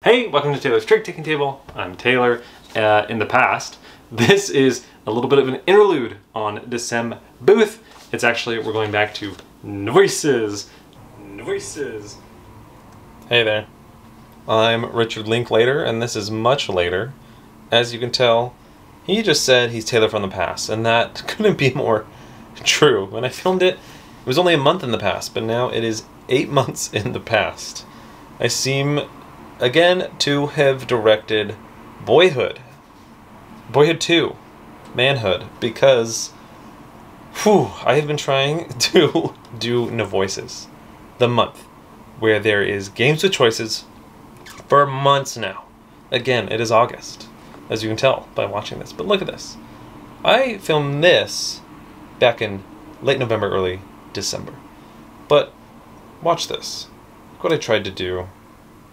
Hey, welcome to Taylor's Trick Taking Table. I'm Taylor. In the past, this is a little bit of an interlude on December booth. It's actually, we're going back to Noises. Hey there. I'm Richard Linklater, and this is much later. As you can tell, he just said he's Taylor from the past, and that couldn't be more true. When I filmed it, it was only a month in the past, but now it is 8 months in the past. I seem, again, to have directed Boyhood. Boyhood 2. Manhood. Because, I have been trying to do Noises. The month. Where there is games with choices for months now. Again, it is August. As you can tell by watching this. But look at this. I filmed this back in late November, early December. But watch this. Look what I tried to do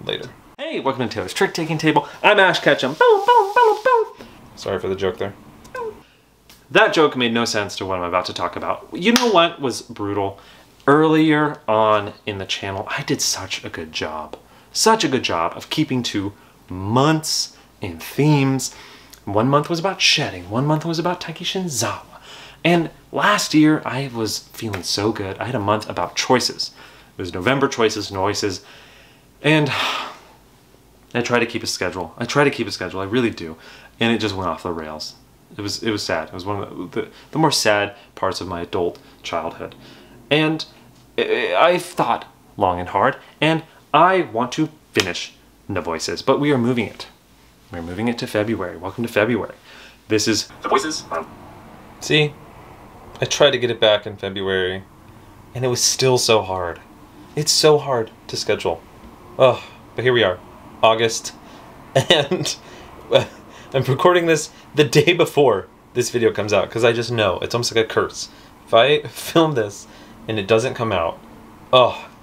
later. Hey, welcome to Taylor's Trick Taking Table. I'm Ash Ketchum. Boom, boom, boom, boom. Sorry for the joke there. That joke made no sense to what I'm about to talk about. You know what was brutal? Earlier on in the channel, I did such a good job. Such a good job of keeping to months and themes. 1 month was about shedding. 1 month was about Taiki Shinzawa. And last year, I was feeling so good. I had a month about choices. It was November choices, Noises. And I try to keep a schedule. I really do. And it just went off the rails. It was sad. It was one of the more sad parts of my adult childhood. And I've thought long and hard, and I want to finish Noises, but we are moving it. We're moving it to February. Welcome to February. This is Noises. See? I tried to get it back in February, and it was still so hard. It's so hard to schedule. Ugh, but here we are. August, and I'm recording this the day before this video comes out, because I just know. It's almost like a curse. If I film this and it doesn't come out,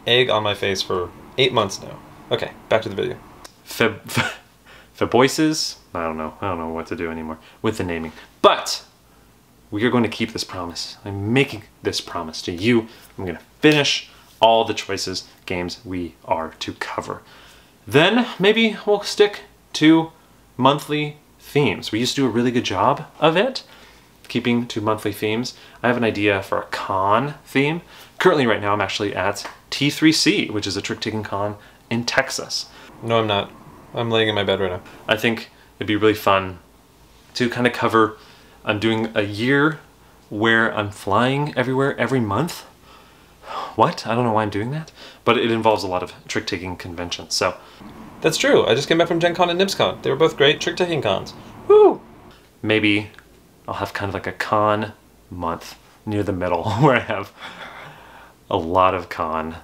egg on my face for 8 months now. Okay, back to the video. Feboises? I don't know what to do anymore with the naming. But we are going to keep this promise. I'm making this promise to you. I'm going to finish all the choices games we are to cover. Then maybe we'll stick to monthly themes. We used to do a really good job of it, keeping to monthly themes. I have an idea for a con theme. Currently right now I'm actually at T3C, which is a trick-taking con in Texas. No, I'm not. I'm laying in my bed right now. I think it'd be really fun to kind of cover, I'm doing a year where I'm flying everywhere every month. What? I don't know why I'm doing that, but it involves a lot of trick-taking conventions, so. That's true. I just came back from Gen Con and NibsCon. They were both great trick-taking cons. Woo! Maybe I'll have kind of like a con month near the middle where I have a lot of con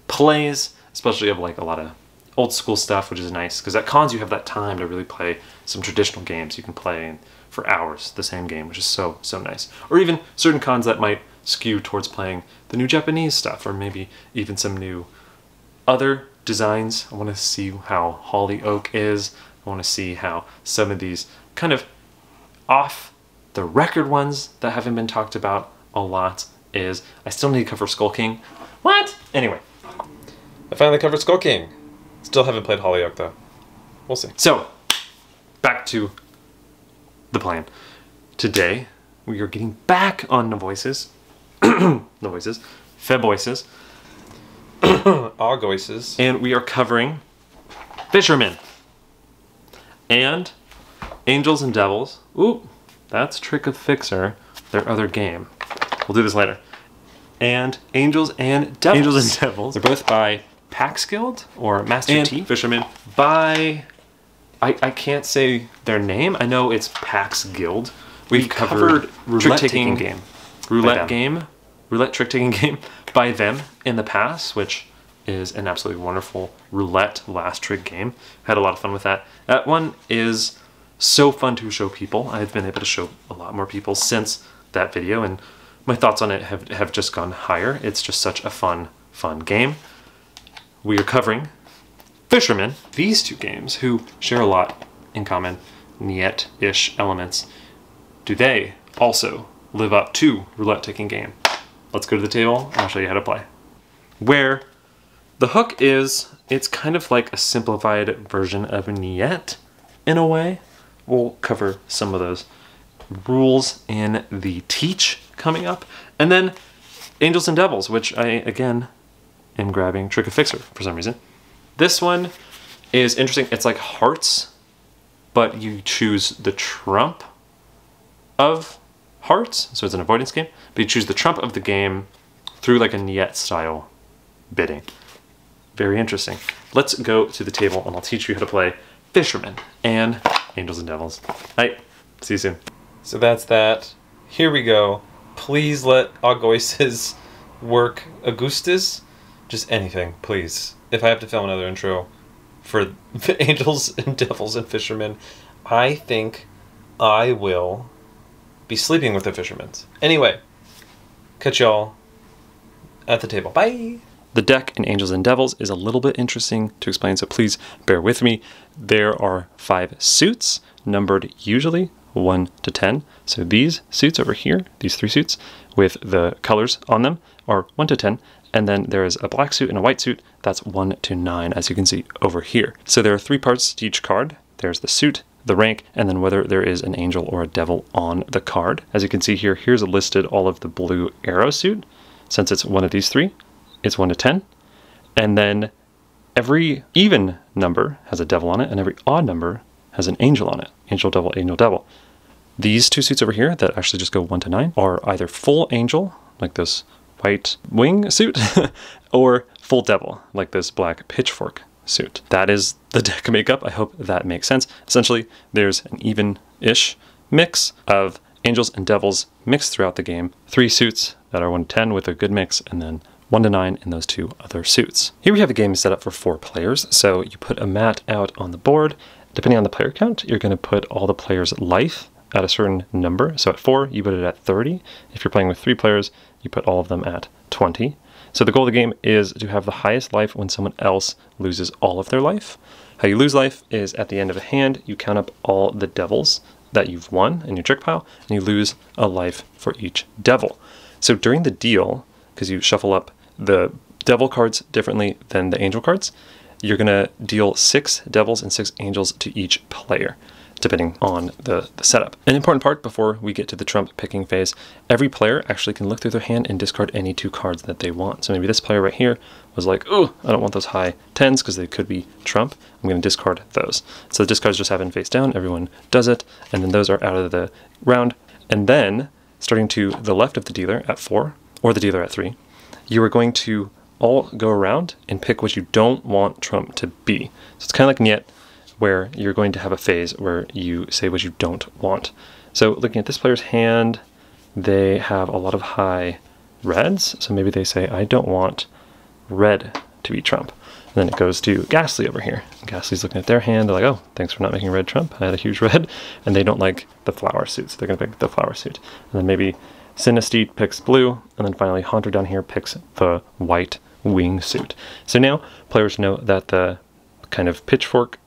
plays, especially of like a lot of old school stuff, which is nice, because at cons you have that time to really play some traditional games. You can play for hours the same game, which is so nice. Or even certain cons that might skew towards playing the new Japanese stuff, or maybe even some new other designs. I want to see how Holly Oak is. I want to see how some of these kind of off the record ones that haven't been talked about a lot is. I still need to cover Skull King. What? Anyway. I finally covered Skull King. Still haven't played Holly Oak though. We'll see. So, back to the plan. Today, we are getting back on Noises. Noises. Feboises. Augoises. And we are covering Fisherman. And Angels and Devils. Ooh, that's Trick of Fixer, their other game. We'll do this later. And Angels and Devils. Angels and Devils. They're both by PAX Guild or Master T. Fisherman by, I can't say their name. I know it's PAX Guild. We've covered trick-taking game. Roulette trick-taking game by them in the past, which is an absolutely wonderful roulette last trick game. Had a lot of fun with that. That one is so fun to show people. I've been able to show a lot more people since that video, and my thoughts on it have just gone higher. It's just such a fun game. We are covering Fisherman, these two games, who share a lot in common, Niet-ish elements. Do they also live up to roulette taking game? Let's go to the table and I'll show you how to play. Where The hook it's kind of like a simplified version of Niet in a way. We'll cover some of those rules in the teach coming up. And then Angels and Devils, which I, again, am grabbing Trick of Fixer for some reason. This one is interesting. It's like hearts, but you choose the trump of hearts. So it's an avoidance game, but you choose the trump of the game through like a Niet style bidding. Very interesting. Let's go to the table and I'll teach you how to play Fisherman and Angels and Devils. All right, see you soon. So that's that. Here we go. Please let Augustus work. Augustus? Just anything, please. If I have to film another intro for Angels and Devils and Fishermen, I think I will be sleeping with the Fishermen. Anyway, catch y'all at the table. Bye! The deck in Angels and Devils is a little bit interesting to explain, so please bear with me. There are 5 suits, numbered usually 1 to 10. So these suits over here, these 3 suits with the colors on them are 1 to 10. And then there is a black suit and a white suit, that's 1 to 9, as you can see over here. So there are 3 parts to each card. There's the suit, the rank, and then whether there is an angel or a devil on the card. As you can see here, here's listed all of the blue arrow suit. Since it's one of these 3, it's 1 to 10. And then every even number has a devil on it, and every odd number has an angel on it. Angel, devil, angel, devil. These 2 suits over here that actually just go 1 to 9 are either full angel, like this white wing suit, or full devil, like this black pitchfork suit. That is the deck makeup. I hope that makes sense. Essentially, there's an even-ish mix of angels and devils mixed throughout the game. 3 suits that are 1 to 10 with a good mix, and then 1 to 9 in those 2 other suits. Here we have a game set up for 4 players. So you put a mat out on the board. Depending on the player count, you're going to put all the players' life at a certain number. So at 4, you put it at 30. If you're playing with 3 players, you put all of them at 20. So the goal of the game is to have the highest life when someone else loses all of their life. How you lose life is at the end of a hand, you count up all the devils that you've won in your trick pile, and you lose a life for each devil. So during the deal, because you shuffle up the devil cards differently than the angel cards, you're going to deal 6 devils and 6 angels to each player, depending on the setup. An important part before we get to the trump picking phase, every player actually can look through their hand and discard any 2 cards that they want. So maybe this player right here was like, oh, I don't want those high 10s because they could be trump. I'm going to discard those. So the discards just happen face down. Everyone does it. And then those are out of the round. And then starting to the left of the dealer at 4 or the dealer at 3, you are going to all go around and pick what you don't want trump to be. So it's kind of like Niet, where you're going to have a phase where you say what you don't want. So looking at this player's hand, they have a lot of high reds. So maybe they say, I don't want red to be trump. And then it goes to Ghastly over here. Ghastly's looking at their hand. They're like, oh, thanks for not making red trump. I had a huge red. And they don't like the flower suit, so they're going to pick the flower suit. And then maybe Synesthete picks blue. And then finally Haunter down here picks the white wing suit. So now players know that the kind of pitchfork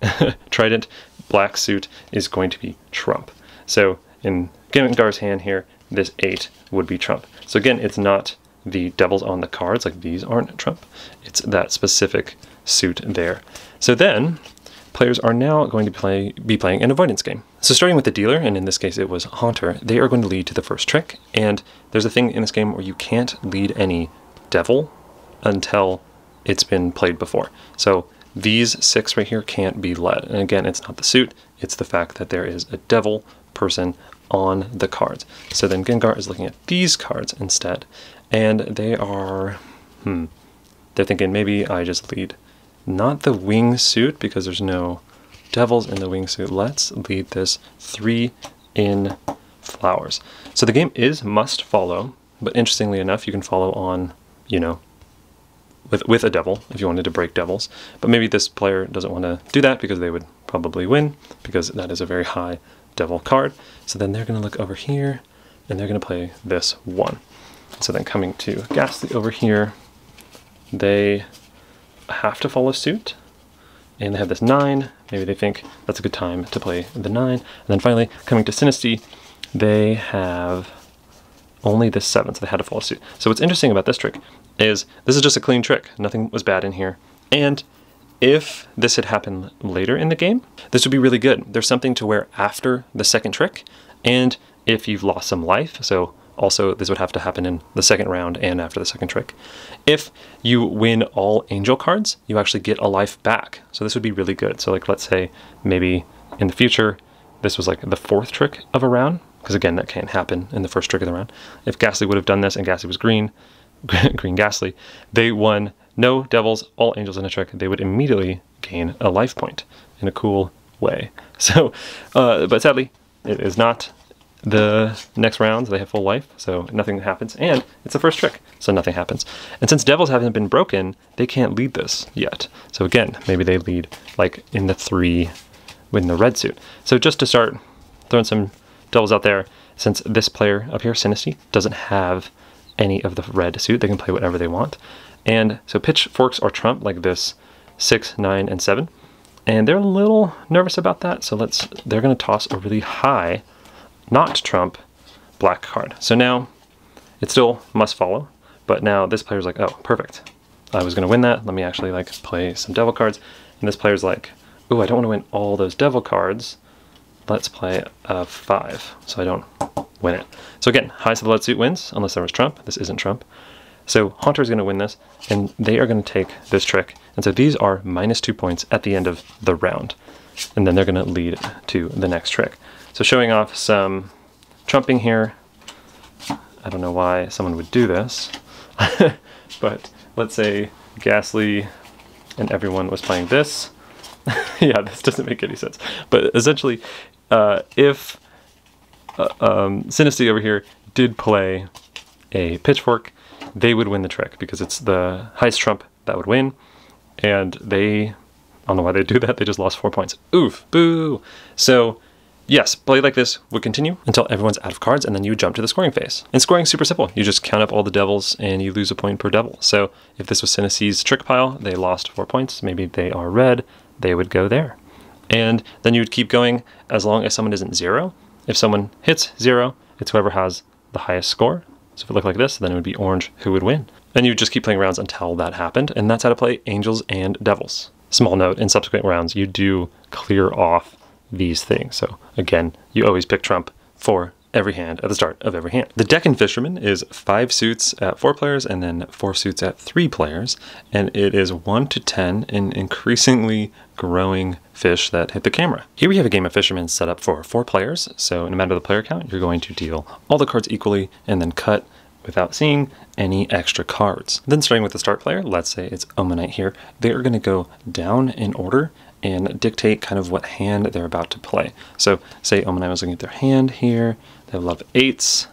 trident black suit is going to be trump. So in Gengar's hand here, this 8 would be trump. So again, it's not the devils on the cards, like these aren't trump. It's that specific suit there. So then players are now going to be playing an avoidance game. So starting with the dealer, and in this case it was Haunter, they are going to lead to the first trick. And there's a thing in this game where you can't lead any devil until it's been played before. So these 6 right here can't be led. And again, it's not the suit, it's the fact that there is a devil person on the cards. So then Gengar is looking at these cards instead, and they are, they're thinking maybe I just lead not the wing suit because there's no devils in the wing suit. Let's lead this 3 in flowers. So the game is must follow, but interestingly enough, you can follow on, you know, with a devil if you wanted to break devils. But maybe this player doesn't want to do that because they would probably win because that is a very high devil card. So then they're going to look over here and they're going to play this 1. So then coming to Ghastly over here, they have to follow suit and they have this 9. Maybe they think that's a good time to play the 9. And then finally coming to Synesthete, they have only this 7, so they had to follow suit. So what's interesting about this trick is this is just a clean trick. Nothing was bad in here. And if this had happened later in the game, this would be really good. There's something to where after the second trick, and if you've lost some life, so also this would have to happen in the second round and after the second trick. If you win all angel cards, you actually get a life back. So this would be really good. So like, let's say maybe in the future, this was like the fourth trick of a round, because again, that can't happen in the first trick of the round. If Ghastly would have done this and Ghastly was green, green Ghastly, they won no devils, all angels in a trick, they would immediately gain a life point in a cool way. So, but sadly, it is not the next rounds. They have full life, so nothing happens, and it's the first trick, so nothing happens. And since devils haven't been broken, they can't lead this yet. So again, maybe they lead like in the 3 with the red suit. So just to start throwing some devils out there, since this player up here, Sinisty, doesn't have any of the red suit, they can play whatever they want. And so pitchforks or trump like this 6, 9, and 7. And they're a little nervous about that, so they're gonna toss a really high, not trump, black card. So now it still must follow, but now this player's like, oh, perfect. I was gonna win that. Let me actually like play some devil cards. And this player's like, oh, I don't wanna win all those devil cards. Let's play a 5, so I don't win it. So again, highest of the lead suit wins, unless there was trump. This isn't trump. So Haunter's gonna win this, and they are gonna take this trick. And so these are -2 points at the end of the round. And then they're gonna lead to the next trick. So showing off some trumping here. I don't know why someone would do this, but let's say Ghastly and everyone was playing this. Yeah, this doesn't make any sense. But essentially, if Sinisty over here did play a pitchfork, they would win the trick because it's the highest trump that would win. And they, I don't know why they do that, they just lost 4 points. Oof, boo. So yes, play like this would continue until everyone's out of cards, and then you jump to the scoring phase. And scoring is super simple. You just count up all the devils and you lose a point per devil. So if this was Sinisty's trick pile, they lost 4 points. Maybe they are red, they would go there. And then you would keep going as long as someone isn't 0. If someone hits 0, it's whoever has the highest score. So if it looked like this, then it would be orange who would win. And you would just keep playing rounds until that happened, and that's how to play angels and devils. Small note, in subsequent rounds, you do clear off these things. So again, you always pick trump for every hand at the start of every hand. The deck in Fisherman is 5 suits at 4 players and then 4 suits at 3 players. And it is 1 to 10 in increasingly growing fish that hit the camera. Here we have a game of Fisherman set up for 4 players. So no matter the player count, you're going to deal all the cards equally and then cut without seeing any extra cards. Then starting with the start player, let's say it's Omanite here, they are going to go down in order and dictate kind of what hand they're about to play. So say Omanite was looking at their hand here, they have a lot of 8s,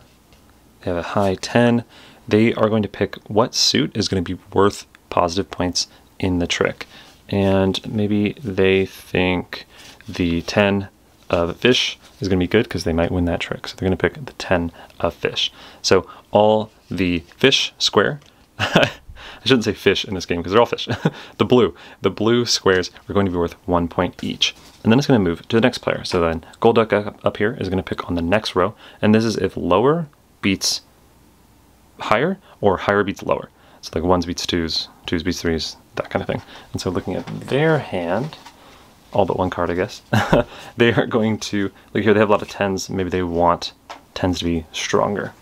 they have a high 10, they are going to pick what suit is going to be worth positive points in the trick. And maybe they think the 10 of fish is going to be good because they might win that trick. So they're going to pick the 10 of fish. So all the fish square, I shouldn't say fish in this game because they're all fish. The blue squares are going to be worth 1 point each. And then it's going to move to the next player. So then Gold Duck up here is going to pick on the next row. And this is if lower beats higher or higher beats lower. So like 1s beats 2s, 2s beats 3s, that kind of thing. And so looking at their hand, all but 1 card, I guess, they are going to, look here, they have a lot of 10s. Maybe they want 10s to be stronger.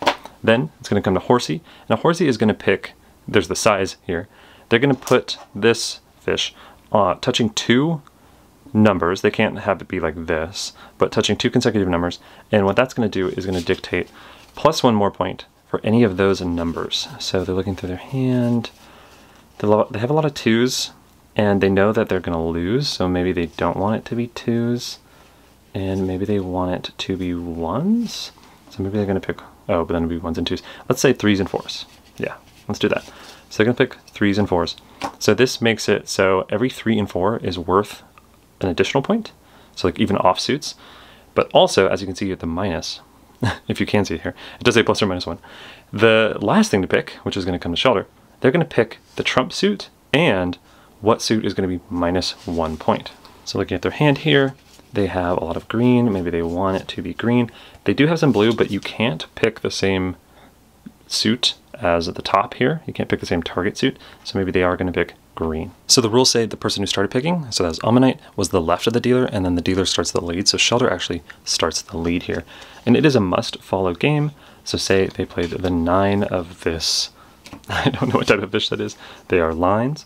Then it's going to come to Horsey. Now Horsey is going to pick, there's the size here. They're going to put this fish touching 2 numbers. They can't have it be like this, but touching 2 consecutive numbers. And what that's going to do is going to dictate +1 more point for any of those numbers. So they're looking through their hand. They have a lot of 2s, and they know that they're going to lose, so maybe they don't want it to be 2s, and maybe they want it to be 1s. So maybe they're going to pick, oh, but then it'll be 1s and 2s. Let's say 3s and 4s. Yeah, let's do that. So they're going to pick 3s and 4s. So this makes it so every 3 and 4 is worth an additional point. So like even offsuits. But also, as you can see at the minus, if you can see it here, it does say +or -1. The last thing to pick, which is going to come to Shelter, they're going to pick the trump suit and what suit is going to be -1 point. So looking at their hand here, they have a lot of green. Maybe they want it to be green. They do have some blue, but you can't pick the same suit as at the top here. You can't pick the same target suit, so maybe they are going to pick green. So the rules say the person who started picking, so that was Ammonite, was the left of the dealer, and then the dealer starts the lead, so Shelter actually starts the lead here. And it is a must-follow game, so say they played the 9 of this, I don't know what type of fish that is, they are lines.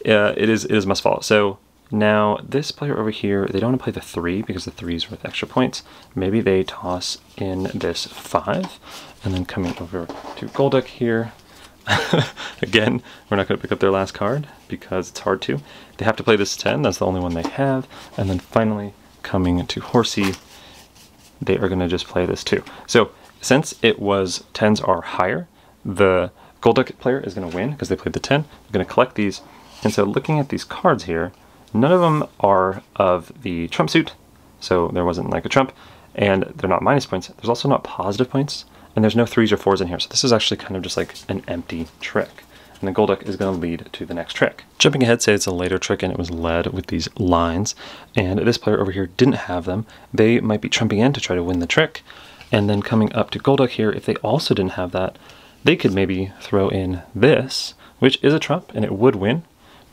It is must-follow. So now this player over here, they don't want to play the 3 because the 3 is worth extra points. Maybe they toss in this 5, and then coming over to Golduck here, again, we're not going to pick up their last card because it's hard to. They have to play this 10, that's the only one they have. And then finally, coming to Horsey, they are going to just play this 2. So since it was 10s are higher, the Golduck player is going to win because they played the 10. They're going to collect these. And so looking at these cards here, none of them are of the trump suit. So there wasn't like a trump, and they're not minus points. There's also not positive points. And there's no 3s or 4s in here, so this is actually kind of just like an empty trick. And the Golduck is going to lead to the next trick. Jumping ahead, say it's a later trick and it was led with these lines, and this player over here didn't have them. They might be trumping in to try to win the trick. And then coming up to Golduck here, if they also didn't have that, they could maybe throw in this, which is a trump, and it would win,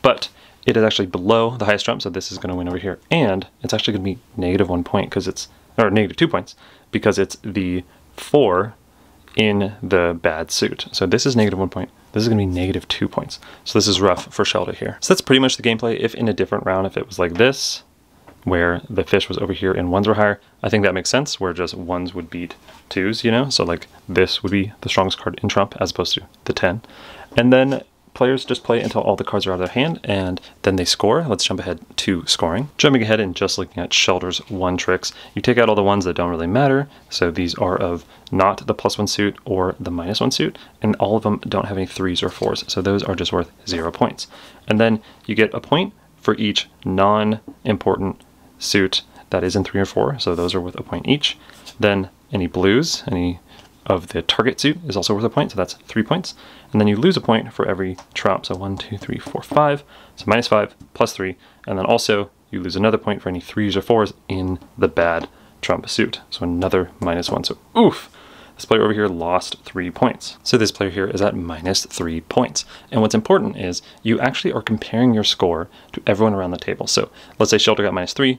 but it is actually below the highest trump, so this is going to win over here. And it's actually going to be -1 point because it's, or -2 points, because it's the 4 in the bad suit. So this is -1 point. This is going to be -2 points. So this is rough for Shelter here. So that's pretty much the gameplay. If in a different round, if it was like this, where the fish was over here and 1s were higher, I think that makes sense, where just 1s would beat 2s, you know? So like this would be the strongest card in trump as opposed to the 10. And then players just play until all the cards are out of their hand, and then they score. Let's jump ahead to scoring. Jumping ahead and just looking at Shelter's 1 tricks, you take out all the ones that don't really matter. So these are of not the +1 suit or the -1 suit, and all of them don't have any 3s or 4s. So those are just worth 0 points. And then you get a point for each non-important suit that is in 3 or 4. So those are worth a point each. Then any blues, any of the target suit is also worth a point, so that's 3 points. And then you lose a point for every trump, so 1, 2, 3, 4, 5, so -5, +3, and then also you lose another point for any 3s or 4s in the bad trump suit, so another -1. So oof, this player over here lost 3 points. So this player here is at -3 points. And what's important is you actually are comparing your score to everyone around the table. So let's say Shelter got -3,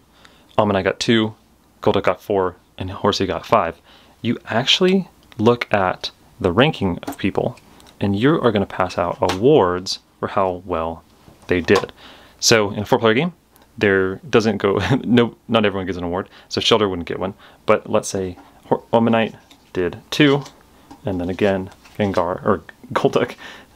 Ammonite got 2, Golduck got 4, and Horsey got 5. You actually look at the ranking of people, and you are going to pass out awards for how well they did. So in a 4-player game, there doesn't go, no, not everyone gets an award, so Shelter wouldn't get one. But let's say Ammonite did 2, and then again, Gengar, or Golduck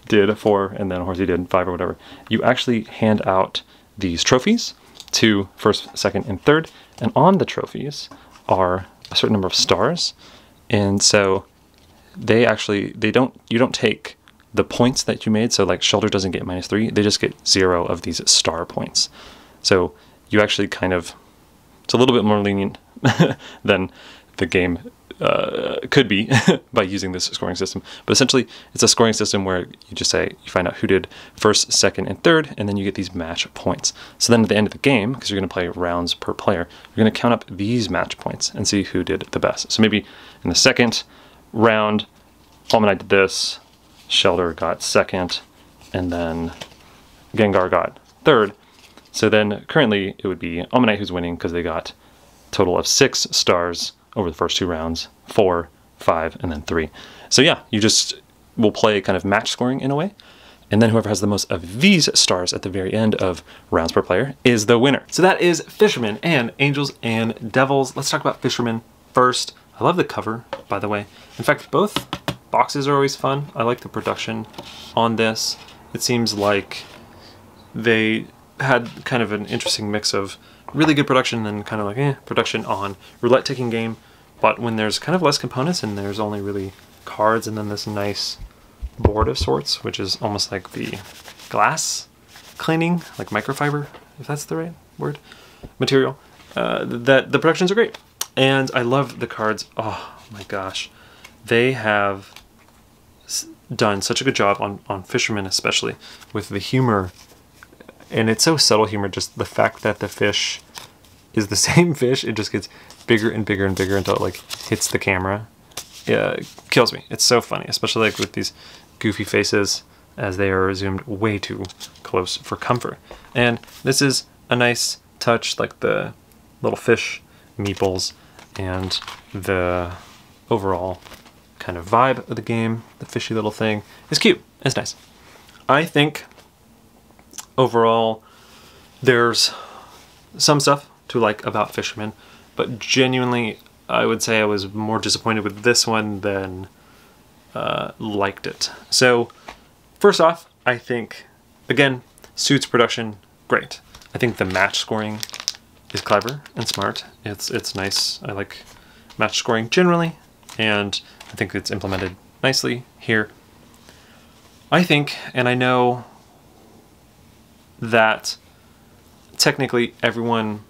did 4, and then Horsey did 5 or whatever. You actually hand out these trophies to 1st, 2nd, and 3rd, and on the trophies are a certain number of stars. And so they actually, you don't take the points that you made. So like Shelter doesn't get -3, they just get 0 of these star points. So you actually kind of, it's a little bit more lenient than the game could be by using this scoring system. But essentially it's a scoring system where you just say, you find out who did 1st, 2nd, and 3rd, and then you get these match points. So then at the end of the game, because you're going to play rounds per player, you're going to count up these match points and see who did the best. So maybe in the 2nd round, Ammonite did this, Shelter got 2nd, and then Gengar got 3rd. So then currently it would be Ammonite who's winning because they got a total of 6 stars over the first 2 rounds, 4, 5, and then 3. So yeah, you just will play kind of match scoring in a way. And then whoever has the most of these stars at the very end of rounds per player is the winner. So that is Fisherman and Angels and Devils. Let's talk about Fisherman first. I love the cover, by the way. In fact, both boxes are always fun. I like the production on this. It seems like they had kind of an interesting mix of really good production and kind of like production on roulette taking game. But when there's kind of less components and there's only really cards and then this nice board of sorts, which is almost like the glass cleaning, like microfiber, if that's the right word, material, that the productions are great. And I love the cards. Oh my gosh. They have done such a good job on Fisherman, especially with the humor. And it's so subtle humor, just the fact that the fish is the same fish. It just gets bigger and bigger and bigger until it like hits the camera. kills me. It's so funny, especially like with these goofy faces as they are zoomed way too close for comfort. And this is a nice touch, like the little fish meeples and the overall kind of vibe of the game. The fishy little thing is cute. It's nice. I think overall there's some stuff to like about Fisherman, but genuinely I would say I was more disappointed with this one than liked it. So first off, I think, again, suits production, great. I think the match scoring is clever and smart. It's nice. I like match scoring generally, and I think it's implemented nicely here. I think, and I know that technically everyone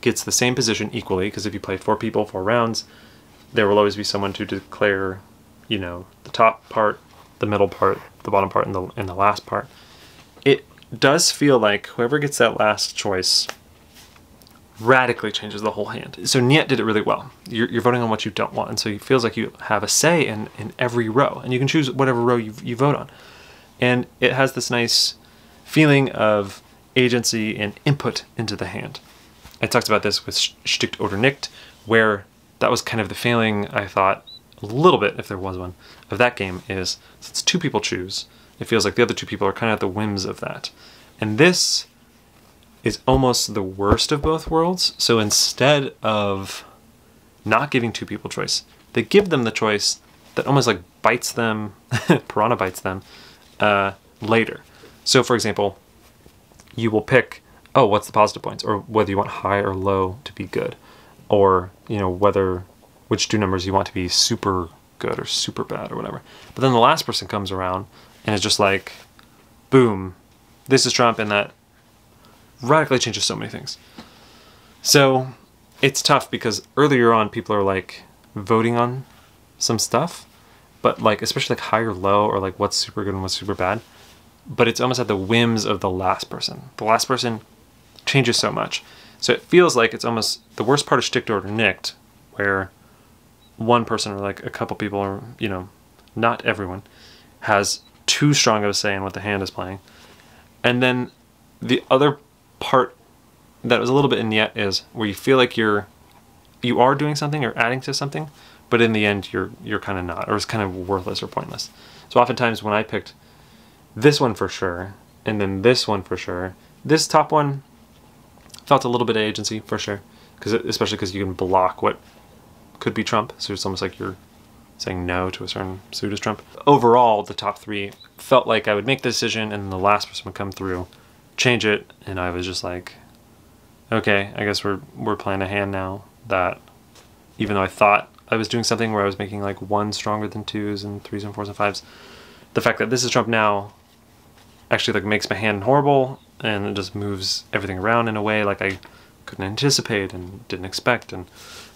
gets the same position equally, because if you play 4 people, 4 rounds, there will always be someone to declare, you know, the top part, the middle part, the bottom part, and the last part. It does feel like whoever gets that last choice radically changes the whole hand. So Niet did it really well. You're voting on what you don't want, and so it feels like you have a say in every row, and you can choose whatever row you vote on. And it has this nice feeling of agency and input into the hand. I talked about this with Stickt oder Nicht, where that was kind of the failing, I thought, a little bit, if there was one, of that game is, since 2 people choose, it feels like the other 2 people are kind of at the whims of that. And this is almost the worst of both worlds. So instead of not giving 2 people choice, they give them the choice that almost like bites them, piranha bites them, later. So for example, you will pick, oh, what's the positive points, or whether you want high or low to be good, or, you know, which 2 numbers you want to be super good or super bad or whatever. But then the last person comes around and it's just like, boom, this is Trump, and that radically changes so many things. So it's tough because earlier on people are like voting on some stuff, but like especially like high or low, or like what's super good and what's super bad, but it's almost at the whims of the last person. The last person changes so much. So it feels like it's almost the worst part of Stickt oder Nicht, where one person or like a couple people, or, you know, not everyone, has too strong of a say in what the hand is playing. And then the other part that was a little bit in Niet is where you feel like you are doing something or adding to something, but in the end you're kind of not, or it's kind of worthless or pointless. So oftentimes when I picked this one for sure, and then this one for sure, this top one felt a little bit of agency for sure, especially because you can block what could be Trump, so it's almost like you're saying no to a certain suit as Trump. Overall, the top 3 felt like I would make the decision and the last person would come through, change it, and I was just like, okay, I guess we're playing a hand now that, even though I thought I was doing something where I was making like 1 stronger than 2s and 3s and 4s and 5s, the fact that this is Trump now actually like makes my hand horrible, and it just moves everything around in a way like I couldn't anticipate and didn't expect, and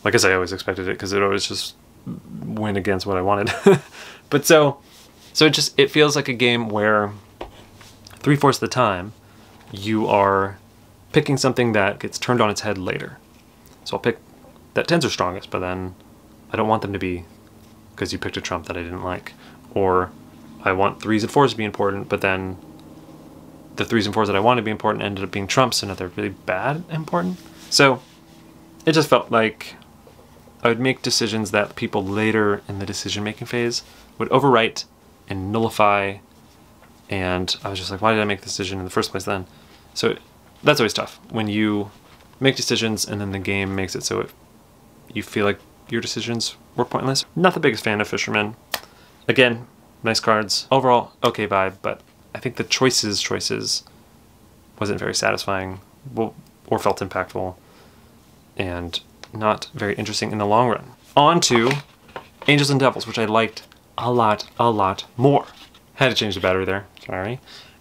like I guess I always expected it because it always just went against what I wanted. But so it feels like a game where 3/4 of the time you are picking something that gets turned on its head later. So I'll pick that 10s are strongest, but then I don't want them to be because you picked a Trump that I didn't like. Or I want 3s and 4s to be important, but then the 3s and 4s that I wanted to be important ended up being Trumps, and they're really bad important. So it just felt like I would make decisions that people later in the decision-making phase would overwrite and nullify, and I was just like, why did I make the decision in the first place then? So that's always tough, when you make decisions and then the game makes it so you feel like your decisions were pointless. Not the biggest fan of Fisherman. Again, nice cards. Overall, okay vibe, but I think the choices wasn't very satisfying, or felt impactful, and not very interesting in the long run. On to Angels and Devils, which I liked a lot more. Had to change the battery there, sorry.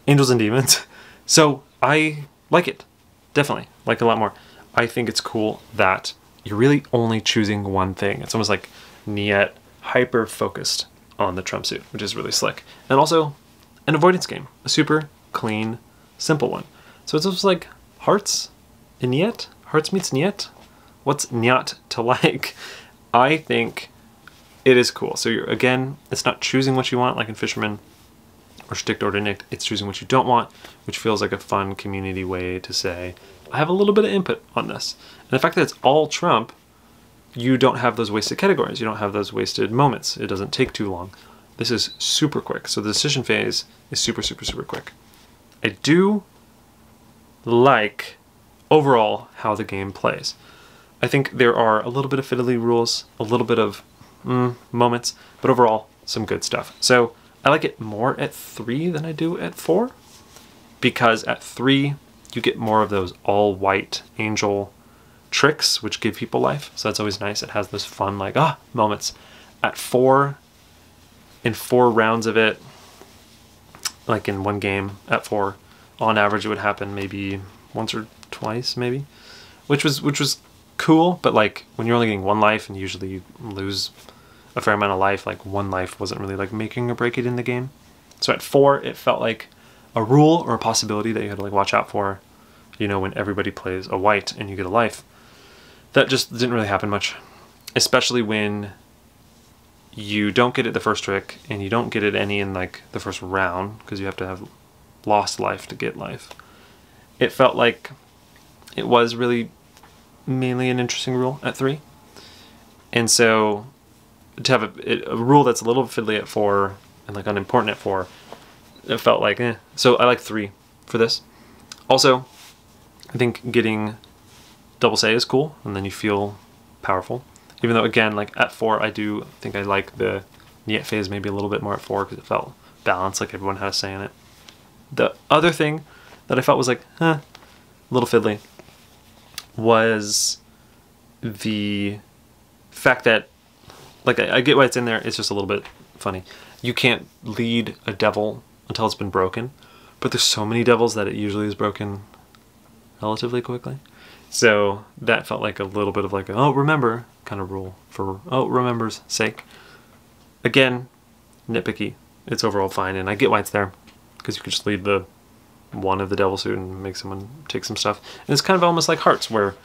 Angels and Demons. So I like it, definitely, like it a lot more. I think it's cool that you're really only choosing one thing. It's almost like Niet hyper-focused on the Trump suit, which is really slick. And also an avoidance game, a super clean, simple one. So it's almost like Hearts in Niet? Hearts meets Niet? What's Niet to like? I think it is cool. So you're, again, it's not choosing what you want like in Fisherman or Sticked or Nicked. It's choosing what you don't want, which feels like a fun community way to say, I have a little bit of input on this. And the fact that it's all trump, you don't have those wasted categories. You don't have those wasted moments. It doesn't take too long. This is super quick. So the decision phase is super, super, super quick. I do like overall how the game plays. I think there are a little bit of fiddly rules, a little bit of moments, but overall some good stuff. So I like it more at 3 than I do at 4, because at 3 you get more of those all white angel tricks which give people life. So that's always nice. It has those fun like moments. At 4, in 4 rounds of it, like in one game at 4, on average it would happen maybe once or twice maybe, which was cool, but like when you're only getting 1 life and usually you lose a fair amount of life, like 1 life wasn't really like making or break it in the game. So at 4 it felt like a rule or a possibility that you had to like watch out for, you know, when everybody plays a white and you get a life. That just didn't really happen much, especially when you don't get it the first trick and you don't get it any in like the first round because you have to have lost life to get life. It felt like it was really mainly an interesting rule at 3. And so to have a rule that's a little fiddly at 4 and like unimportant at 4, it felt like eh. So I like 3 for this. Also, I think getting double say is cool, and then you feel powerful. Even though again, like at 4, I do think I like the Niet phase maybe a little bit more at 4 because it felt balanced, like everyone had a say in it. The other thing that I felt was like, a little fiddly, was the fact that, like, I get why it's in there, it's just a little bit funny. You can't lead a devil until it's been broken, but there's so many devils that it usually is broken relatively quickly. So that felt like a little bit of like, oh, remember kind of rule for, oh, remember's sake. Again, nitpicky. It's overall fine, and I get why it's there, because you could just lead the one of the devil suit and make someone take some stuff. And it's kind of almost like hearts, where,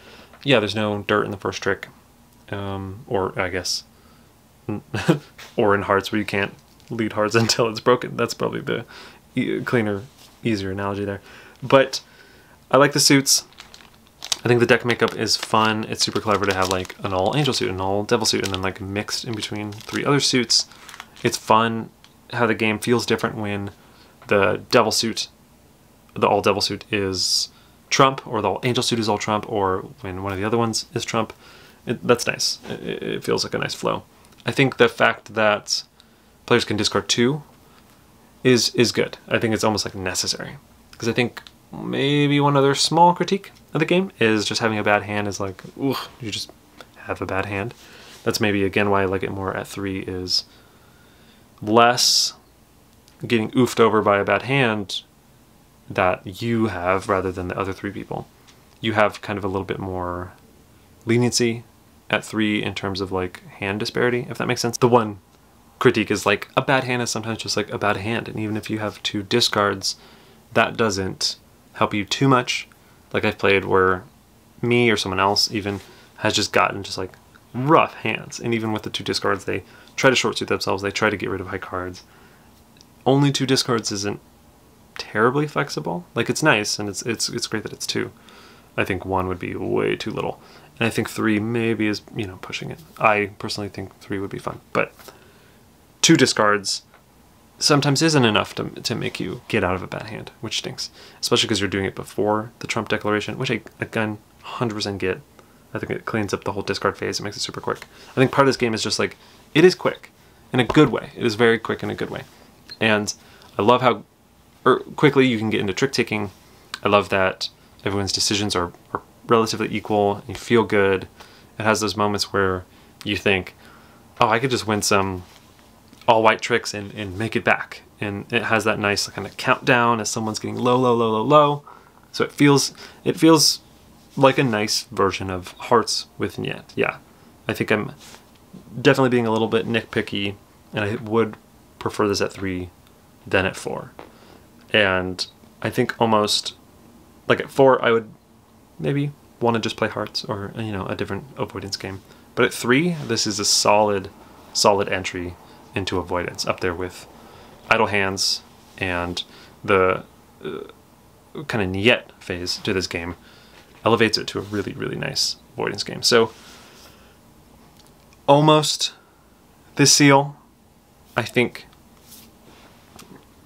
yeah, there's no dirt in the first trick, or I guess, or in hearts where you can't lead hearts until it's broken. That's probably the cleaner, easier analogy there. But I like the suits. I think the deck makeup is fun. It's super clever to have like an all angel suit, an all devil suit, and then like mixed in between 3 other suits. It's fun how the game feels different when the devil suit, the all devil suit is trump, or the all angel suit is all trump, or when one of the other ones is trump. That's nice. It feels like a nice flow. I think the fact that players can discard 2 is good. I think it's almost like necessary, because I think maybe one other small critique of the game is just having a bad hand is like, ooh, you just have a bad hand. That's maybe again why I like it more at 3, is less getting oofed over by a bad hand that you have rather than the other 3 people. You have kind of a little bit more leniency at 3 in terms of like hand disparity, if that makes sense. The one critique is like a bad hand is sometimes just like a bad hand, and even if you have 2 discards, that doesn't help you too much. Like I've played where me or someone else even has just gotten just like rough hands, and even with the 2 discards they try to short suit themselves, they try to get rid of high cards. Only 2 discards isn't terribly flexible. Like it's nice, and it's great that it's 2. I think 1 would be way too little, and I think 3 maybe is, you know, pushing it. I personally think 3 would be fun, but 2 discards sometimes isn't enough to make you get out of a bad hand, which stinks, especially because you're doing it before the trump declaration, which I again 100% get. I think it cleans up the whole discard phase. It makes it super quick. I think part of this game is just like, it is quick in a good way. It is very quick in a good way, and I love how quickly you can get into trick taking. I love that everyone's decisions are relatively equal, and you feel good. It has those moments where you think, oh, I could just win some all white tricks and make it back. And it has that nice kind of countdown as someone's getting low, low, low, low, low. So it feels like a nice version of hearts with Niet. Yeah, I think I'm definitely being a little bit nitpicky, and I would prefer this at 3 than at 4. And I think almost like at 4 I would maybe want to just play hearts or, you know, a different avoidance game. But at 3, this is a solid solid entry into avoidance, up there with Idle Hands and the kind of Niet phase to this game elevates it to a really, really nice avoidance game. So almost this seal, I think,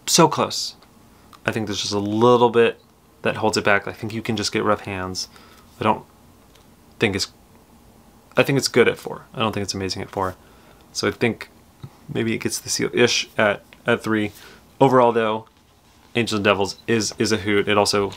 so close. I think there's just a little bit that holds it back. I think you can just get rough hands. I think it's good at 4. I don't think it's amazing at 4. So I think maybe it gets the seal-ish at 3. Overall though, Angels and Devils is a hoot. It also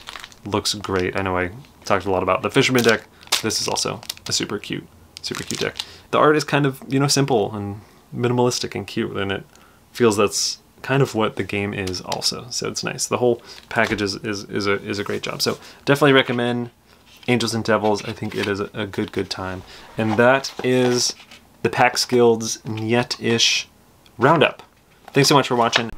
looks great. I know I talked a lot about the Fisherman deck. This is also a super cute deck. The art is kind of, you know, simple and minimalistic and cute, and it feels that's kind of what the game is also. So it's nice. The whole package is a great job. So definitely recommend Angels and Devils. I think it is a good time. And that is the PAX Guild's Niet-ish roundup. Thanks so much for watching.